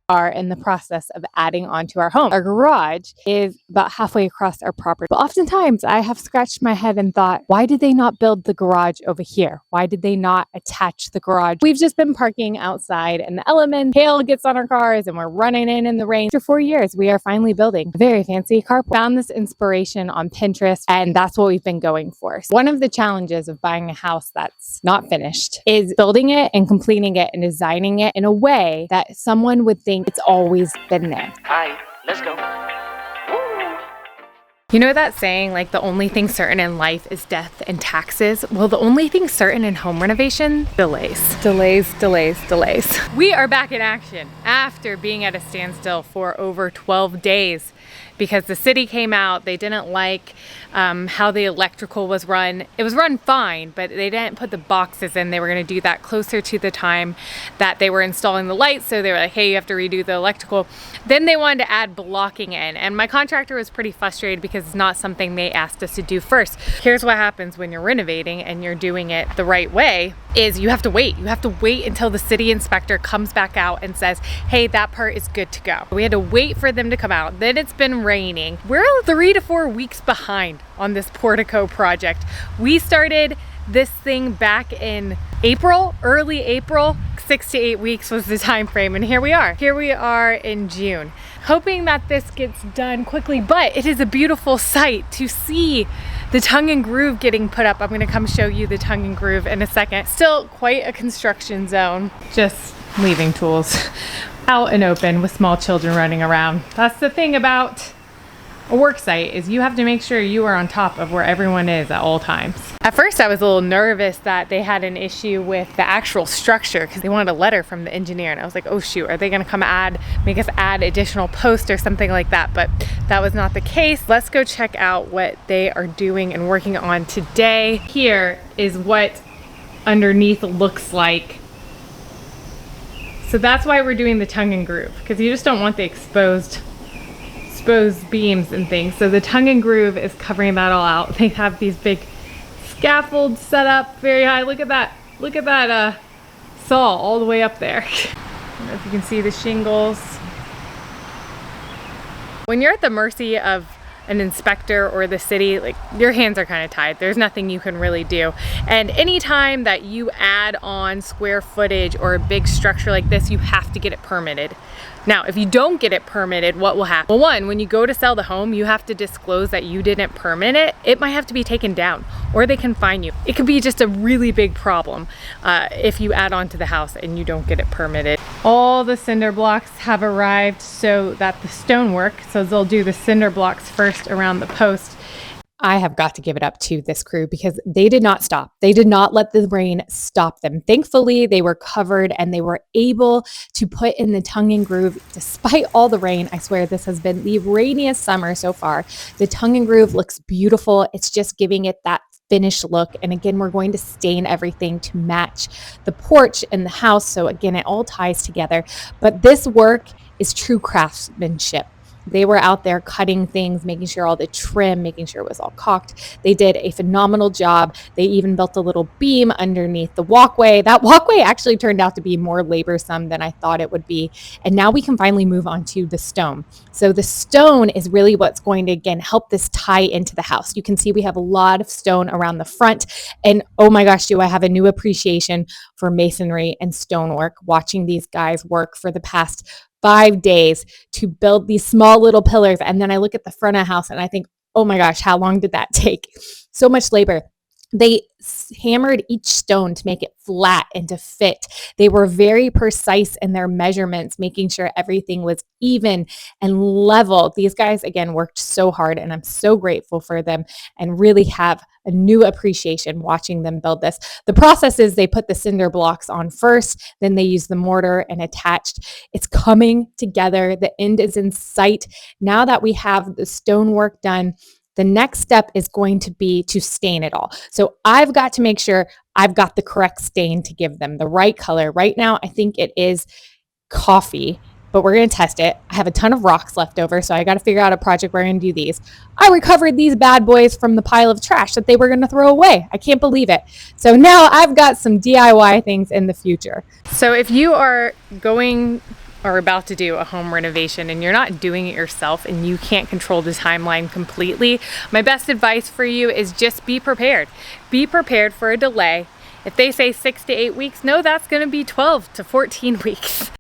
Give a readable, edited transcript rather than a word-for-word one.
are in the process of adding onto our home. Our garage is about halfway across our property. But oftentimes I have scratched my head and thought, why did they not build the garage over here? Why did they not attach the garage? We've just been parking outside in the elements. Hail gets on our cars and we're running in the rain. After 4 years, we are finally building a very fancy carport. Found this inspiration on Pinterest, and that's what we've been going for. So one of the challenges of buying a house that's not finished is building it and completing it and designing it in a way that someone would think it's always been there. Hi, let's go. You know that saying, like, the only thing certain in life is death and taxes? Well, the only thing certain in home renovation, delays. Delays. We are back in action after being at a standstill for over 12 days because the city came out. They didn't like how the electrical was run. It was run fine, but they didn't put the boxes in. They were going to do that closer to the time that they were installing the lights. So they were like, hey, you have to redo the electrical. Then they wanted to add blocking in. And my contractor was pretty frustrated because it's not something they asked us to do first. Here's what happens when you're renovating and you're doing it the right way is you have to wait. You have to wait until the city inspector comes back out and says, hey, that part is good to go. We had to wait for them to come out. Then it's been raining. We're 3 to 4 weeks behind on this portico project. We started this thing back in April, early April. 6 to 8 weeks was the time frame, and here we are in June, hoping that this gets done quickly. But it is a beautiful sight to see the tongue and groove getting put up. I'm going to come show you the tongue and groove in a second. Still quite a construction zone. Just leaving tools out and open with small children running around. That's the thing about a work site, is you have to make sure you are on top of where everyone is at all times. At first I was a little nervous that they had an issue with the actual structure because they wanted a letter from the engineer, and I was like, oh shoot, are they gonna come make us add additional posts or something like that? But that was not the case. Let's go check out what they are doing and working on today. Here is what underneath looks like. So that's why we're doing the tongue and groove, because you just don't want the exposed beams and things. So the tongue and groove is covering that all out. They have these big scaffolds set up very high. Look at that saw all the way up there. I don't know if you can see the shingles. When you're at the mercy of an inspector or the city, like, your hands are kind of tied. There's nothing you can really do. And anytime that you add on square footage or a big structure like this, you have to get it permitted. Now, if you don't get it permitted, what will happen? Well, one, when you go to sell the home, you have to disclose that you didn't permit it. It might have to be taken down, or they can fine you. It could be just a really big problem if you add on to the house and you don't get it permitted. All the cinder blocks have arrived so that the stonework, so they'll do the cinder blocks first around the post. I have got to give it up to this crew because they did not stop. They did not let the rain stop them. Thankfully, they were covered and they were able to put in the tongue and groove despite all the rain. I swear this has been the rainiest summer so far. The tongue and groove looks beautiful. It's just giving it that finished look. And again, we're going to stain everything to match the porch and the house. So again, it all ties together. But this work is true craftsmanship. They were out there cutting things, making sure all the trim, making sure it was all caulked. They did a phenomenal job. They even built a little beam underneath the walkway. That walkway actually turned out to be more laborsome than I thought it would be. And now we can finally move on to the stone. So the stone is really what's going to, again, help this tie into the house. You can see we have a lot of stone around the front. And oh my gosh, do I have a new appreciation for masonry and stonework, watching these guys work for the past 5 days to build these small little pillars. And then I look at the front of the house and I think, oh my gosh, how long did that take? So much labor. They hammered each stone to make it flat and to fit. They were very precise in their measurements, making sure everything was even and level. These guys, again, worked so hard, and I'm so grateful for them and really have a new appreciation watching them build this. The process is they put the cinder blocks on first, then they use the mortar and attached. It's coming together. The end is in sight. Now that we have the stonework done, the next step is going to be to stain it all. So I've got to make sure I've got the correct stain to give them the right color. Right now, I think it is coffee, but we're going to test it. I have a ton of rocks left over, so I got to figure out a project where I'm going to do these. I recovered these bad boys from the pile of trash that they were going to throw away. I can't believe it. So now I've got some DIY things in the future. So if you are going are about to do a home renovation and you're not doing it yourself and you can't control the timeline completely, my best advice for you is just be prepared. Be prepared for a delay. If they say 6 to 8 weeks, no, that's gonna be 12 to 14 weeks.